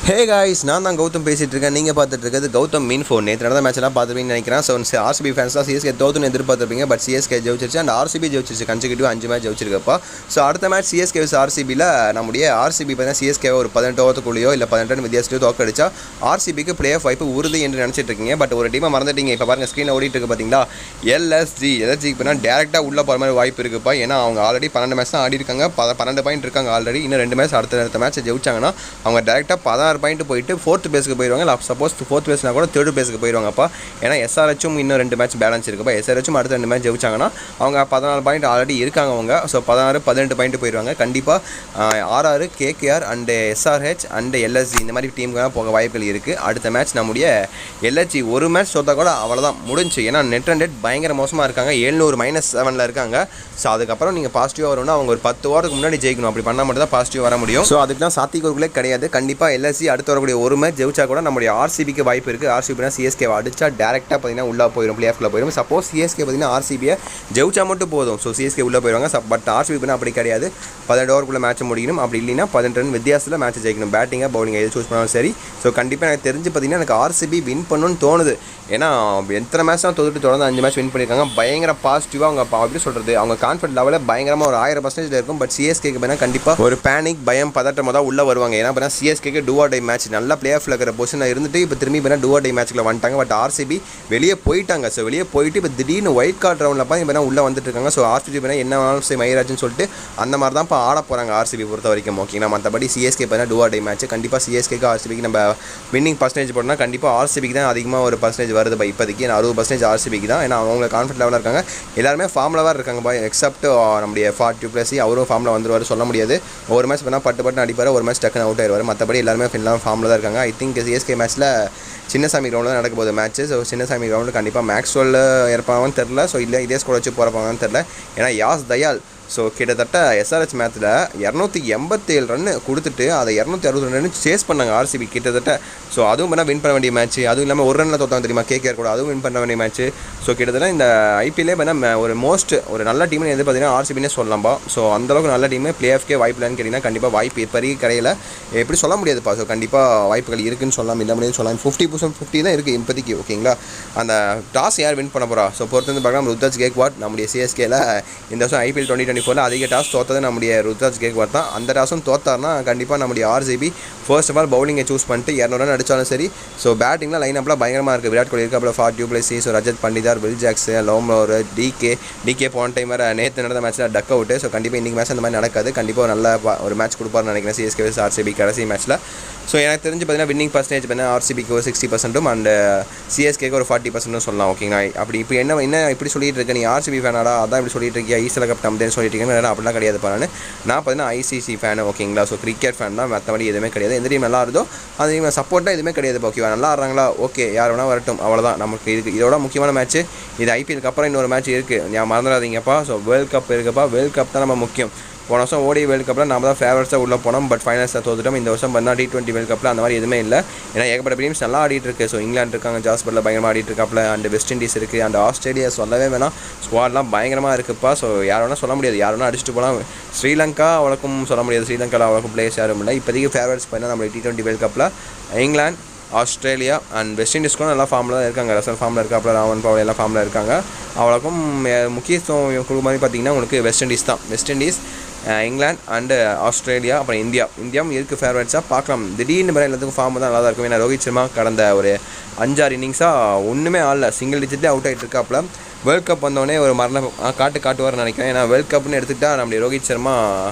Hey guys, நான் தான் கௌதம் பேசிகிட்டு இருக்கேன். நீங்கள் பார்த்துட்டு இருக்கிறது கௌதம் மீன் ஃபோன். நேற்று நடந்த மேட்ச்லாம் பார்த்துருப்பீங்கன்னு நினைக்கிறேன். ஸோ ஆர்சிபி ஃபேன்ஸ் தான் சிஎஸ்கே தோத்துன்னு எதிர்பார்த்துருப்பீங்க. பட் சிஎஸ்கே ஜெயிச்சிருச்சு அண்ட் ஆர்சிபி ஜெயிச்சிருச்சு. கன்சிக்யூட்டிவ் 5 மேட்ச் ஜெயிச்சிருக்கப்பா. ஸோ அடுத்த மேட்ச் சிஎஸ்கே vs ஆர்சிபியில் நம்முடைய ஆர்சிபி பார்த்தீங்கன்னா சிஎஸ்கேவை ஒரு 18 ஓவத்துக்குள்ளேயோ இல்லை 18 ரன் வித்தியாசத்தையோ தோக்கடிச்சா ஆர்சிபிக்கு பிளே ஆஃப் வாய்ப்பு உறுதி என்று நினச்சிட்டு இருக்கீங்க. பட் ஒரு டீமை மறந்துட்டீங்க. இப்போ பாருங்கள், ஸ்க்ரீனில் ஓடிட்டு இருக்கு பார்த்தீங்களா, எல்எஸ்ஜிக்கு போனால் டேரெக்டாக உள்ளே போகிற மாதிரி வாய்ப்பு இருக்குப்பா. ஏன்னா அவங்க ஆல்ரெடி 12 மேட்ச் தான் ஆடி இருக்காங்க. 12 பாயிண்ட் இருக்காங்க ஆல்ரெடி. இன்னும் 2 மேட்ச் அடுத்த மேட்ச்சை ஜெயிச்சாங்கன்னா அவங்க டேரெக்டாக 16 பாயிண்ட் போயிட்டு 4th பேஸுக்கு போயிடுவாங்க. சப்போஸ் 4th பேஸ்னா கூட 3rd பேஸுக்கு போயிடுவாங்கப்பா. ஏன்னா எஸ்ஆர்ஹெச்சும் இன்னும் 2 மேட்ச் பேலன்ஸ் இருக்குப்பா. எஸ்ஆர்ஹெச்சும் அடுத்த 2 மேட்ச் ஜெயிச்சாங்கன்னா அவங்க 14 பாயிண்ட் ஆல்ரெடி இருக்காங்க அவங்க. ஸோ 16-18 பாயிண்ட் போயிடுவாங்க. கண்டிப்பாக RR, KKR and SRH and LSG இந்த மாதிரி டீமுக்கு போக வாய்ப்புகள் இருக்குது. அடுத்த மேட்ச் நம்முடைய எல்எஸ்ஜி ஒரு மேட்ச் சொத்தா கூட அவ்வளோதான் முடிஞ்சு. ஏன்னா நெட் ரன் ரேட் பயங்கர மோசமாக இருக்காங்க. 700 -7 இருக்காங்க. ஸோ அதுக்கப்புறம் நீங்கள் பாசிட்டிவாக வரணும்னா அவங்க ஒரு 10 ஓவருக்கு முன்னாடி ஜெயிக்கணும். அப்படி பண்ணால் மட்டும் தான் பாசிட்டிவ் வர முடியும். ஸோ அதுக்கெலாம் சாத்தியக்கூறுகளே கிடையாது. கண்டிப்பாக எல்எஸ்ஜி அடுத்து வரக்கூடிய ஒரு மேட்ச் ஜெயிச்சா கூட நம்முடைய ஆர்சிபிக்கு வாய்ப்பு இருக்குது. ஆர்சிபினா சிஎஸ்கே அடிச்சா டேரெக்டாக பார்த்தீங்கன்னா உள்ளே போயிடும், பிளே ஆஃப்ல போயிடும். சப்போஸ் சிஎஸ்கே பார்த்தீங்கன்னா ஆர்சிபியை ஜெயிச்சா மட்டும் போதும். ஸோ சிஎஸ்கே உள்ளே போயிடுவாங்க. பட் ஆர்சிபினா அப்படி கிடையாது. 18 ஓவருக்குள்ளே மேட்ச் முடிக்கணும். அப்படி இல்லைன்னா 18 ரன் வித்தியாசத்தில் மேட்ச் ஜெயிக்கணும். பேட்டிங்காக பவுலிங் எது சூஸ் பண்ணாலும் சரி. ஸோ கண்டிப்பாக எனக்கு தெரிஞ்சு பார்த்தீங்கன்னா எனக்கு ஆர்சிபி வின் பண்ணணும்னு தோணுது. ஏன்னா எத்தனை மேட்ச் தான் தோத்துட்டு தொடர்ந்து 5 மேட்ச் வின் பண்ணியிருக்காங்க. பயங்கர பாசிட்டிவாக அவங்க எப்படி சொல்கிறது, அவங்க கான்ஃபிடன்ட் லெவலில் பயங்கரமாக ஒரு 1000% இருக்கும். பட் சிஎஸ்கேக்கு பார்த்தீங்கன்னா கண்டிப்பாக ஒரு பேனிக், பயம், பதட்டமாக தான் உள்ளே வருவாங்க. ஏன்னா பார்த்தீங்கன்னா சிஎஸ்கேக்கு டூ ஆர் டை மேட்ச் நல்லா பிளே ஆஃப்ல இருக்கிற பொசிஷனில் இருந்துட்டு இப்போ திரும்பி பார்த்தீங்கன்னா டூ ஆர் டை மேட்ச்சில் வந்துட்டாங்க. பட் ஆர்சிபி வெளியே போயிட்டாங்க. ஸோ வெளியே போயிட்டு இப்போ திடீர்னு ஒயிட் கார்டு ரவுண்டில் பார்த்தீங்கன்னா உள்ளே வந்துட்டு இருக்காங்க. ஸோ ஆர்சிபி பார்த்தீங்கன்னா என்ன வேணாலும் சரி மயிராஜ்னு சொல்லிட்டு அந்த மாதிரி தான் இப்போ ஆட போகிறாங்க ஆர்சிபி பொறுத்த வரைக்கும். ஓகேங்களா, மற்றபடி சிஎஸ்கே பார்த்தீங்கன்னா டூ ஆர் டை மேட்ச். கண்டிப்பாக சிஎஸ்கேக்கு ஆர்சிபிக்கு நம்ம வின்னிங் பர்சன்டேஜ் போட்டோம்னா கண்டிப்பாக ஆர்சிபிக்கு தான் அதிகமாக ஒரு பர்சன்டேஜ் வருது. இப்போதைக்கு 60% ஆர்சிபிக்கு தான். ஏன்னா அவங்க கான்ஃபிடன்ட் லெவலில் இருக்காங்க. எல்லாருமே ஃபார்மில் தான் இருக்காங்க பாய், எக்ஸப்ட் நம்முடைய ஃபார்ட் பிளஸி அவரும் ஃபார்மில் வந்துருவார் சொல்ல முடியாது. ஒரு மேட்ச் பண்ணால் பட்டு அடிப்பார், ஒரு மேட்ச் டக்குன்னு அவுட் ஆயிடுவார். மற்றபடி எல்லாருமே ஃபார்மில் தான் இருக்காங்க. ஐ திங்க் சிஎஸ்கே மேட்ச்சில் சின்னசாமி கிரவுண்டில் தான் நடக்க போகுது மேட்ச்சு. ஸோ சின்னசாமி கிரவுண்டு கண்டிப்பாக மேக்ஸ்வெல் இறப்பாங்கன்னு தெரில. ஸோ இல்லை இதே ஸ்கோர் வச்சு போகிறப்பாங்கன்னு தெரில. ஏன்னா யாஸ் தயால் ஸோ கிட்டத்தட்ட எஸ்ஆர்ஹெச் மேட்ச்சில் 287 ரன் கொடுத்துட்டு அதை 262 ரன் சேஸ் பண்ணாங்க ஆர்சிபி கிட்டத்தட்ட. ஸோ அதுவும் பண்ணால் வின் பண்ண வேண்டிய மேட்ச். அதுவும் இல்லாமல் ஒரு ரனில் தோத்தாங்க தெரியுமா கேகேஆர் கூட, அதுவும் வின் பண்ண வேண்டிய மேட்ச். ஸோ கிட்டத்தட்ட இந்த ஐபிஎல்லே பார்த்தா ஒரு நல்ல டீம்னு எது பார்த்தீங்கன்னா ஆர்சிபினே சொல்லலாம்பா. ஸோ அந்தளவுக்கு நல்ல டீம். பிளே ஆஃப்கே வாய்ப்பு இல்லைன்னு கேட்டிங்கன்னா கண்டிப்பாக வாய்ப்பு இப்போ கிடையில, எப்படி சொல்ல முடியாதுப்பா. ஸோ கண்டிப்பாக வாய்ப்புகள் இருக்குன்னு சொல்லலாம், இல்லை முடியாது சொல்லலாம். 50% தான் இருக்குது இப்போதைக்கு. ஓகேங்களா, அந்த டாஸ் யார் வின் பண்ண போகிறா? ஸோ பொறுத்து வந்து பார்க்கலாம். ருத்ராஜ் கேக்வாட் நம்முடைய சிஎஸ்கேல இந்த வருஷம் ஐபிஎல் 2024 அதிக டாஸ் தோத்தது நம்முடைய ருத்ராஜ் கேக்வாட் தான். அந்த டாஸும் தோத்தார்னா கண்டிப்பாக நம்முடைய ஆர்சிபி ஃபர்ஸ்ட் ஆஃப் ஆல் பவுலிங்கை சூஸ் பண்ணிட்டு 200 ரன் அடித்தாலும் சரி. ஸோ பேட்டிங்லாம் லைன் அப்லாம் பயங்கரமாக இருக்குது. விராட் கோலி இருக்காப்புல, ஃபார்ட் du Plessis, so Rajat Patidar, Will Jacks, Lomror, DK போன டைம் நேற்று நடந்த மேட்ச்சில் டக் அவுட்டு. ஸோ கண்டிப்பாக இன்றைக்கி மேட்ச் அந்த மாதிரி நடக்காது. கண்டிப்பாக நல்ல ஒரு மேட்ச் கொடுப்பாருன்னு நினைக்கிறேன் சிஎஸ்கே vs ஆர்சிபி கடைசி மேட்ச்சில். ஸோ எனக்கு தெரிஞ்சு பார்த்தீங்கன்னா வின்னிங் பர்சன்டேஜ் பார்த்தீங்கன்னா ஆர்சிபிக்கு ஒரு 60% அண்ட் சிஎஸ்கேக்கு ஒரு 40% சொல்லலாம். ஓகேங்களா, அப்படி இப்போ என்ன இப்படி சொல்லிட்டு இருக்க, நீ ஆர்சிபி ஃபேனாடா அதான் இப்படி சொல்லிட்டு இருக்கியா, ஈஸ்டர் கப் நம்பதேன்னு சொல்லிட்டு இருக்கேன். அப்படிலாம் கிடையாது பாருன்னு. நான் பார்த்தீங்கன்னா ஐசிசி ஃபேனு. ஓகேங்களா, ஸோ கிரிக்கெட் ஃபேன் தான், மற்றபடி எதுவுமே கிடையாது. எந்த டீம் நல்லா இருந்தோ அது டீம் சப்போர்ட்டாக எதுவுமே கிடையாது. ஓகேவா, நல்லா ஆடுறாங்களா, ஓகே, யார் வேணால் வரட்டும், அவ்வளோதான் நமக்கு இருக்குது. இதோட முக்கியமான மேட்ச் இது. ஐபிஎலுக்கு அப்புறம் இன்னொரு மேட்ச் இருக்குது, நான் மறந்துடாதீங்கப்பா. ஸோ வேர்ல்ட் கப் இருக்குப்பா. வேர்ல்ட் கப் தான் நம்ம முக்கியம். போன வருஷம் ஓடி வேர்ல்டு கப்பில் நம்ம தான் ஃபேவரட்ஸாக உள்ளே போனோம். பட் ஃபைனல்ஸில் தோத்துட்டோம். இந்த வருஷம் பார்த்தா T20 வேர்ல்டு கப்பில் அந்த மாதிரி எதுவுமே இல்லை. ஏன்னா ஏகப்பட்ட டீம்ஸ் நல்லா ஆடிட்டு இருக்குது. ஸோ இங்கிலாந்து இருக்காங்க, ஜாஸ்பரில் பயங்கரமாக ஆடிட்டு இருக்காப்புல. அண்ட் வெஸ்ட் இண்டீஸ் இருக்குது, அண்ட் ஆஸ்திரேலியா சொல்லவே வேணாம், ஸ்குவாட்லாம் பயங்கரமாக இருக்குப்பா. ஸோ யார் வேணால் சொல்ல முடியாது, யார் வேணால் அடிச்சுட்டு போகலாம். ஸ்ரீலங்கா அவ்வளோக்கும் சொல்ல முடியாது, ஸ்ரீலங்காவில் அவ்வளோக்கும் பிளேயர்ஸ் யாரும் இல்லை. இப்போதைக்கு ஃபேவரட்ஸ் பார்த்தீங்கன்னா நம்ம T20 வேர்ல்டு கப்பில் England, Australia and west Indies கூட நல்லா ஃபார்மில் தான் இருக்காங்க. ரசல் ஃபார்மில் இருக்காப்புல, ராவன் பவல் எல்லாம் ஃபார்மில் இருக்காங்க. அவ்வளோக்கும் முக்கியத்துவம் கொடுக்க மாதிரி பார்த்தீங்கன்னா உங்களுக்கு வெஸ்ட் இண்டீஸ் தான். West Indies, England and Australia, அப்புறம் இந்தியாவும் இருக்குது ஃபேவரட்ஸாக. பார்க்கலாம், திடீர்னு மாதிரி எல்லாத்துக்கும் ஃபார்ம் தான் நல்லா தான் இருக்கும். ஏன்னா ரோஹித் சர்மா கடந்த ஒரு 5-6 இன்னிங்ஸாக ஒன்றுமே ஆடல, சிங்கிள் டிஜிட்டே அவுட் ஆகிட்டு இருக்காப்புல. வேர்ல்ட் கப் வந்தோடனே ஒரு மரணம் காட்டுவார்னு நினைக்கிறேன். ஏன்னா வேர்ல்ட் கப்னு எடுத்துக்கிட்டால் நம்முடைய ரோஹித் சர்மா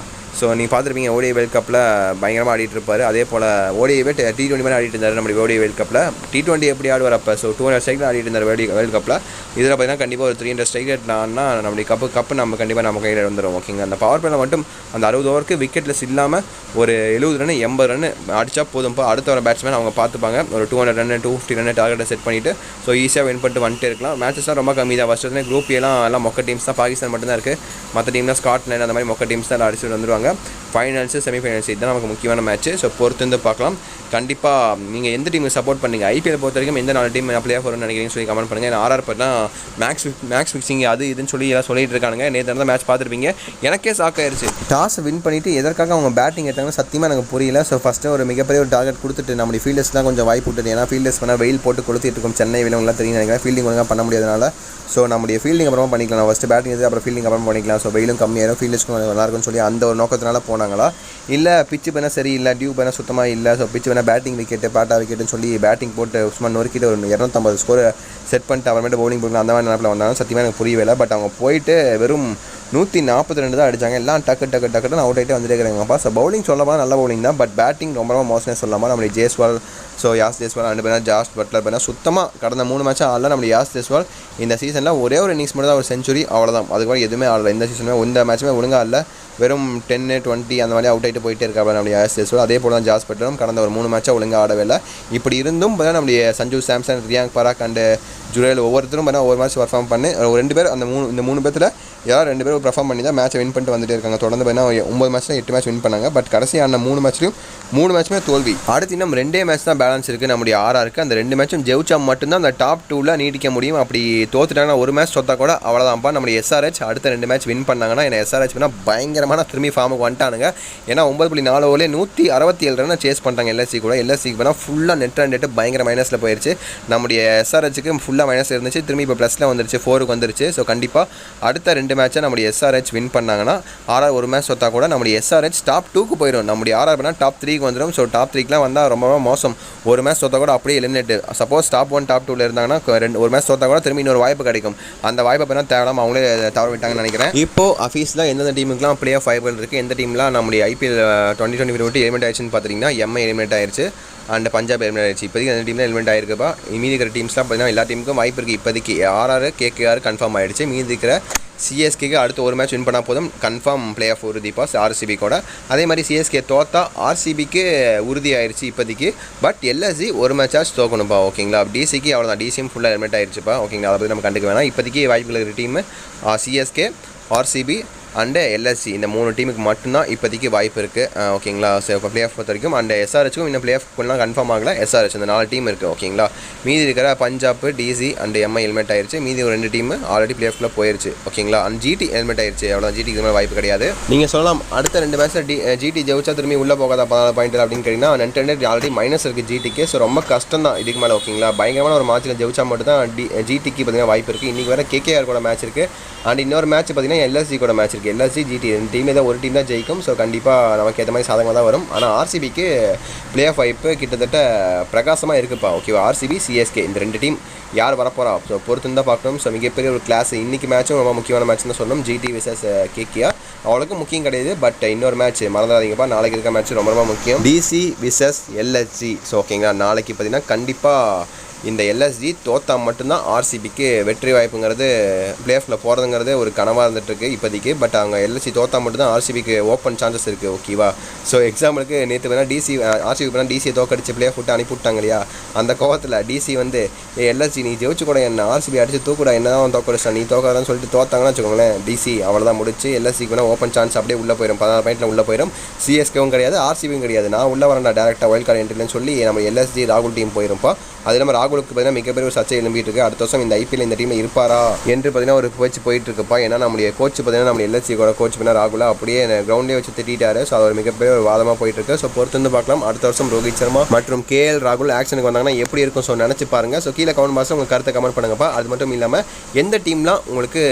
ஸோ நீங்கள் பார்த்துருப்பீங்க ஓடிஐ வேர்ல்ட் கப்பில் பயங்கரமாக ஆடிட்டு இருப்பார். அதே போல் ஓடிஐவே T20 மாதிரி ஆடிட்டு இருந்தார் நம்முடைய ஓடிஐ வேர்ல்ட் கப்பில். T20 எப்படி ஆடுவார் அப்போ? ஸோ 200 ஸ்ட்ரைக்கில் ஆடிட்டு இருந்தார் வேர்ல்ட் கப்பில். இதில் பார்த்தீங்கன்னா கண்டிப்பாக ஒரு 300 ஸ்ட்ரைக் ரேட்னா நம்முடைய கப்பு நம்ம கண்டிப்பாக நம்ம கையில் வந்துடும். ஓகேங்க, அந்த பவர் பிளேயில் மட்டும் அந்த 60 ஓவருக்கு விக்கெட்லெஸ் இல்லாமல் ஒரு 70 ரன் 80 ரன் அடித்தா போதும்ப்பா. அடுத்த வர பேட்ஸ்மேன் அவங்க பார்த்துப்பாங்க. ஒரு 200 ரன் 250 ரன் டார்கெட்டை செட் பண்ணிவிட்டு ஸோ ஈஸியாக வின் பண்ணிட்டு வந்துட்டே இருக்கலாம். மேட்சஸ்லாம் ரொம்ப கம்மி தான். ஃபஸ்ட்டு குரூப் எல்லாம் மொக்க டீம்ஸ் தான், பாகிஸ்தான் மட்டும்தான் இருக்குது. மற்ற டீம்லாம் ஸ்காட்லாண்ட் அந்த மாதிரி மொக்க டீம்ஸ் தான் அடிச்சுட்டு வந்துடுவாங்க. ஃபைனல்ஸு செமிஃபைனல்ஸ் இதுதான் நமக்கு முக்கியமான மேட்ச். ஸோ பொறுத்து வந்து பார்க்கலாம். கண்டிப்பாக நீங்கள் எந்த டீமுக்கு சப்போர்ட் பண்ணுங்கள், ஐபிஎல் பொறுத்த வரைக்கும் எந்த 4 டீம் பிளே ஆஃப் வரும்னு நினைக்கிறீங்கன்னு சொல்லி கமெண்ட் பண்ணுங்கள். ஆர்ஆர் பார்த்தா மேக்ஸ் ஃபிக்ஸிங் அது இதுன்னு சொல்லி எல்லாம் சொல்லிட்டு இருக்காங்க. நேற்று தான் மேட்ச் பார்த்துருப்பீங்க, எனக்கே ஷாக் ஆயிடுச்சு. டாஸ் வின் பண்ணிவிட்டு எதற்காக அவங்க பேட்டிங் எடுத்தாங்கன்னு சத்தியமாக எனக்கு புரியல. ஸோ ஃபஸ்ட்டு ஒரு மிகப்பெரிய ஒரு டார்கெட் கொடுத்துட்டு நம்முடைய ஃபீல்டர்ஸ்லாம் கொஞ்சம் வாய்ப்பு விட்டுட்டு, ஏன்னா ஃபீல்டர்ஸ் பண்ணால் வெயில் போட்டு கொளுத்திட்டு இருக்கும் சென்னை விலங்குலாம் தெரியும் நினைக்கிறேன். ஃபீல்டிங் ஒழுங்காக பண்ண முடியாதனால ஸோ நம்முடைய ஃபீல்டிங் அப்புறமா பண்ணிக்கலாம். நான் ஃபஸ்ட்டு பேட்டிங் எடுத்து அப்புறம் ஃபீல்டிங் அப்புறம் பண்ணிக்கலாம். ஸோ வெயிலும் கம்மியாகும், ஃபீல்டர்ஸ்க்கும் நல்லாயிருக்கும்னு சொல்லி அந்த ஒரு நோக்கத்தினால போனாங்களா, இல்லை பிச்சு பண்ண சரி இல்லை, டியூ பண்ண சுத்தமாக இல்லை, ஸோ பிச்சு பண்ண பேட்டிங் விக்கெட்டு பேட்டா விக்கெட்டுன்னு சொல்லி பேட்டிங் போட்டு சும்மா நொறுக்கிட்டு ஒரு 250 ஸ்கோர் செட் பண்ணிட்டு அப்புறமேட்டு பவுலிங் போடலாம் அந்த மாதிரி நினைப்பில் வந்தாலும் சத்தியமாக எனக்கு புரியவே இல்லை. பட் அவங்க போயிட்டு வெறும் 142 தான் அடித்தாங்க. எல்லாம் டக்குன்னு அவுட் ஆகிட்டே வந்துட்டே இருக்கிறாங்கப்பா. ஸோ பவுலிங் சொல்லலாம் நல்ல பவுலிங் தான், பட் பேட்டிங் ரொம்ப மோசமே சொல்லலாமா. நம்மளுடைய ஜெய்ஸ்வால், ஸோ யாஸ் ஜெய்ஸ்வால் 2 பேரும், ஜாஸ் பட்லர் பேர் சுத்தமாக கடந்த 3 மேட்சாக ஆடல. நம்மளுடைய யாஸ் ஜெய்ஸ்வால் இந்த சீசனில் ஒரே ஒரு இன்னிங்ஸ் மட்டும் தான் ஒரு செஞ்சுரி, அவ்வளோதான். அதுக்கு எதுவுமே ஆடல இந்த சீசனுமே, இந்த மேட்சுமே ஒழுங்காக இல்லை. வெறும் 10, 20 அந்த மாதிரி அவுட் ஆகிட்டு போயிட்டே இருக்காங்க நம்மளுடைய யாஸ் ஜெய்ஸ்வால். அதே போல் தான் ஜாஸ் பட்லரும் கடந்த ஒரு 3 மேட்சாக ஒழுங்காக ஆடவே இல்லை. இப்படி இருந்தும் பார்த்தா நம்மளுடைய சஞ்சு சாம்சன், ரியாங்க் பராக் அண்டு ஜுரேல் ஒவ்வொருத்தரும் பார்த்தா ஒவ்வொரு மேட்ச் பர்ஃபார்ம் பண்ணி ஒரு 2 பேர் இந்த 3 பேர்த்தில் யாராவது 2 பேர் பர்ஃபார்ம் பண்ணி தான் மேட்சை வின் பண்ணிட்டு வந்துட்டே இருக்காங்க. தொடர்ந்து பார்த்தீங்கன்னா 9 மேட்ச்சில் 8 மேட்ச் வின் பண்ணாங்க. பட் கடைசியான 3 மேட்ச்லையும் 3 மேட்ச்சுமே தோல்வி. அடுத்து இன்னும் 2 மேட்ச் தான் பேலன்ஸ் இருக்குது நம்முடைய ஆர்ஆருக்கு. அந்த 2 மேட்சும் ஜெயிச்சா மட்டும்தான் அந்த டாப் 2ல் நீடிக்க முடியும். அப்படி தோத்துட்டாங்கன்னா ஒரு மேட்ச் தோத்தா கூட அவ்வளோதான்ப்பா. நம்முடைய எஸ்ஆர்ஹெச் அடுத்த 2 மேட்ச் வின் பண்ணாங்கன்னா ஏன்னா எஸ்ஆர்ஹெச் பண்ணால் பயங்கரமான திரும்பி ஃபார்முக்கு வந்துட்டானுங்க. ஏன்னா 9.4 ஓவர்லேயே 167 ரன் சேஸ் பண்ணிட்டாங்க எல்எஸ்சி கூட. எல்எஸ்சிக்கு பண்ணால் ஃபுல்லாக நெட் ரன் ரேட்டு பயங்கர மைனஸில் போயிடுச்சு. நம்முடைய எஸ்ஆர்ஹெச்சுக்கு ஃபுல்லாக மைனஸ் இருந்துச்சு, திரும்பி இப்போ ப்ளஸில் வந்துருச்சு, 4க்கு வந்துருச்சு. ஸோ கண்டிப்பாக அடுத்த 2 மேட்சை நம்முடைய எஸ்ஆர்ஹெச் வின் பண்ணாங்கன்னா ஆர்ஆர் ஒரு மேட்ச் சொத்தா கூட நம்முடைய எஸ்ஆர்ஹெச் டாப் 2க்கு போயிடும். நம்முடைய ஆர்ஆர் பண்ணால் டாப் 3க்கு வந்துடும். ஸோ டாப் 3க்குலாம் வந்தால் ரொம்ப மோசம். ஒரு மேட்ச் சொத்தா கூட அப்படியே எலிமினேட். சப்போஸ் டாப் 1 டாப் 2ல இருந்தாங்கன்னா ஒரு மேட்ச் சொத்தா கூட திரும்பி இன்னொரு வாய்ப்பு கிடைக்கும். அந்த வாய்ப்பை பண்ணால் தேவையில்லாம அவங்களே தவற விட்டாங்கன்னு நினைக்கிறேன். இப்போ அஃபீஸில் எந்தெந்த டீமுக்குலாம் பிளே ஆஃப் வாய்ப்புகள் இருக்குது, எந்த டீம்லாம் நம்முடைய ஐபிஎல் 2020 விட்டு எலிமினேட் ஆயிடுச்சுன்னு பார்த்தீங்கன்னா எம்ஐ எலிமினேட் ஆயிடுச்சு அண்ட் பஞ்சாப் எலிமினேட் ஆயிடுச்சு. இப்போதைக்கு அந்த டீமில் எலிமினேட் ஆயிருக்குப்பா. மீதி இருக்கிற டீம்ஸ்லாம் பார்த்தீங்கன்னா எல்லா டீமுக்கும் வாய்ப்பு இருக்குது. இப்போதைக்கு ஆர்ஆர், கேகேஆர் கன்ஃபார்ம் ஆயிடுச்சு. மீதி இருக்கிற சிஎஸ்கேக்கு அடுத்து ஒரு மேட்ச் வின் பண்ணால் போதும், கன்ஃபார்ம் பிளே ஆஃப் உறுதி பாஸ் ஆர்சிபி கூட. அதே மாதிரி சிஎஸ்கே தோத்தா ஆர்சிபிக்கு உறுதி ஆயிடுச்சு இப்போதைக்கு. பட் எல்எஸ்சி ஒரு மேட்சாச்சும் தோக்கணும்ப்பா, ஓகேங்களா. டிசிக்கு அவ்வளோதான், டிசியும் ஃபுல்லாக எலிமினேட் ஆயிடுச்சுப்பா, ஓகேங்களா. அதை பற்றி நம்ம கண்டுக்க வேணாம். இப்போதைக்கு வாய்ப்புகள் இருக்கிற team CSK, RCB and LSC இந்த 3 டீமுக்கு மட்டும்தான் இப்போதைக்கு வாய்ப்பு இருக்குது, ஓகேங்களா. ஸோ இப்போ பிளே ஆஃப் பொறுத்த வரைக்கும் அண்ட் எஸ்ஆர்ஹெச்சுக்கும் இன்னும் பிளே ஆஃப்லாம் கன்ஃபார்ம் ஆகல. எஸ்ஆர்ஹெச் இந்த 4 டீம் இருக்குது, ஓகேங்களா. மீதி இருக்கிற Punjab, DC and MI eliminate ஆயிடுச்சு. மீதி ஒரு 2 டீம் ஆல்ரெடி பிளே ஆஃபில் போயிடுச்சு, ஓகேங்களா. அண்ட் ஜிடி எலிமினேட் ஆயிடுச்சு, அவ்வளோ. ஜிடிக்கு இது மாதிரி வாய்ப்பு கிடையாது. நீங்கள் சொல்லலாம் அடுத்த 2 மேட்ச்சில் ஜிடி ஜெயிச்சா திரும்பி உள்ளே போகாதா 14 பாயிண்ட் அப்படின்னு கேட்டிங்கன்னா நெட் ஆல்ரெடி மைனஸ் இருக்குது ஜிடிக்கு. ஸோ ரொம்ப கஷ்டம் தான் இதுக்கு மேலே, ஓகேங்களா. பயங்கரமான ஒரு மேட்ச்சில் ஜெயிச்சா மட்டும் தான் ஜிடிக்கு பார்த்தீங்கன்னா வாய்ப்பு இருக்குது. இன்றைக்கி வேறு கேகேஆர் கூட மேட்ச் இருக்குது அண்ட் இன்னொரு மேட்ச் பார்த்தீங்கன்னா எல்எஸ்சி கூட மேட்ச் இருக்குது. எல்எஸ்சி ஜிடி டீமே தான், ஒரு டீம் தான் ஜெயிக்கும். ஸோ கண்டிப்பாக நமக்கு ஏற்ற மாதிரி சாதகமாக தான் வரும். ஆனால் ஆர்சிபிக்கு பிளே ஆஃப் வாய்ப்பு கிட்டத்தட்ட பிரகாசமாக இருக்குப்பா, ஓகேவா. ஆர்சிபி, சிஎஸ்கே இந்த 2 டீம் யார் வரப்போகிறா ஸோ பொறுத்து தான் பார்க்கணும். ஸோ மிகப்பெரிய ஒரு கிளாஸ் இன்றைக்கி மேட்சும் ரொம்ப முக்கியமான மேட்ச் தான் சொல்லணும். ஜிடி விசஸ் கேகேஆர் அவ்வளோக்கும் முக்கியம் கிடையாது. பட் இன்னொரு மேட்ச் மறந்துடாதீங்கப்பா, நாளைக்கு இருக்க மேட்ச் ரொம்ப முக்கியம். DC versus LSC. ஸோ ஓகேங்களா, நாளைக்கு பார்த்தீங்கன்னா கண்டிப்பாக இந்த எல்எஸ்ஜி தோத்தா மட்டும்தான் ஆர்சிபிக்கு வெற்றி வாய்ப்புங்கிறது பிளே ஆஃபில் போகிறதுங்கிறது ஒரு கனவாக இருந்துகிட்ருக்கு இப்போதைக்கு. பட் அவங்க எல்எஸ்சி தோத்தா மட்டும்தான் ஆர்சிபிக்கு ஓப்பன் சான்சஸ் இருக்குது, ஓகேவா. ஸோ எக்ஸாம்பிளுக்கு நேற்று வேணால் ஆர்சிபி வேணால் டிசியை தோக்கடிச்சு பிளே ஆஃப் விட்டு அனுப்பிவிட்டாங்க இல்லையா. அந்த கோவத்தில் டிசி வந்து எல்எஸ்ஜி நீ ஜெயிச்சு கூட என்ன ஆர்சிபி அடிச்சு தூக்கூட என்ன தான் தோக்கடிச்சா நீ தோக்காதான்னு சொல்லிட்டு தோத்தாங்கன்னு வச்சுக்கோங்களேன். டிசி அவ்வளோதான் முடிச்சு. எல்எஸ்சிக்கு வேணால் ஓப்பன் சான்ஸ் அப்படியே உள்ளே போயிடும், 16 பாயிண்டில் உள்ளே போயிடும். சிஎஸ்கேவும் கிடையாது, ஆர்சிபியும் கிடையாது. நான் உள்ளே வரேன்டா டேரெக்டாக வைல்ட் கார்டு என்ட்ரின்னு சொல்லி நம்ம எல்எஸ்ஜி ராகுல் டீம் போயிருப்பா. அது இல்லாமல் ராகுலுக்கு பார்த்தீங்கன்னா மிகப்பெரிய ஒரு சர்ச்சை எழும்பிட்டு இருக்குது. அடுத்த வருஷம் இந்த ஐபிஎல் இந்த டீமில் இருப்பாரா என்று பார்த்தீங்கன்னா ஒரு பேச்சு போயிட்டு இருக்குப்பா. ஏன்னா நம்மளுடைய கோச் பார்த்தீங்கன்னா நம்ம எல்எஸ்சி கூட கோச் பண்ணால் ராகுலா அப்படியே கிரவுண்டே வச்சு திட்டாரு. ஸோ அது ஒரு மிகப்பெரிய ஒரு வாதமாக போயிட்டு இருக்கு. ஸோ பொறுத்து வந்து பார்க்கலாம். அடுத்த வருஷம் ரோஹித் சர்மா மற்றும் கேஎல் ராகுல் ஆக்ஷனுக்கு வந்தாங்கன்னா எப்படி இருக்கும் ஸோ நினச்சி பாருங்க. ஸோ கீழே கமெண்ட் பாக்ஸில் உங்களுக்கு கருத்தை கமெண்ட் பண்ணுங்கப்பா. அது மட்டும் இல்லாமல் எந்த டீம்லாம் உங்களுக்கு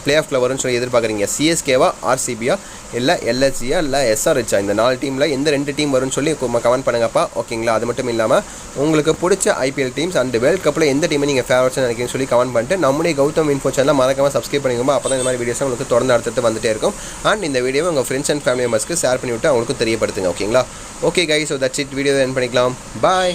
பிளே ஆஃப்ல வரும்னு சொல்லி எதிர்பார்க்குறீங்க, சிஎஸ்கேவா, ஆர்சிபியா, இல்லை எல்எஸ்சியா, இல்லை எஸ்ஆர்ஹெச்சா, இந்த 4 டீமில் எந்த 2 டீம் வரும்னு சொல்லி கமெண்ட் பண்ணுங்கப்பா, ஓகேங்களா. அது மட்டும் இல்லாமல் உங்களுக்கு பிடிச்ச ஐபிஎல் டீம்ஸ் அண்ட் வேர்ல்ட் கப்பில் எந்த டீமை நீங்கள் ஃபேவரட்ஸ் நினைக்கிறீங்கன்னு சொல்லி கமெண்ட் பண்ணிட்டு நம்முடைய கௌதம் இன்ஃபோ சேனலில் மறக்காம சப்ஸ்கிரைப் பண்ணிக்கோங்க. அப்போ தான் இந்த மாதிரி வீடியோஸ் உங்களுக்கு தொடர்ந்து அடுத்து வந்துட்டே இருக்கும். அண்ட் இந்த வீடியோவை உங்கள் ஃப்ரெண்ட்ஸ் அண்ட் ஃபேமிலி மெம்பர்ஸ்க்கு ஷேர் பண்ணிவிட்டு அவங்களுக்கும் தெரியப்படுத்துங்க, ஓகேங்களா. Okay guys, so that's it. Video end பண்ணிக்கலாம். பாய்.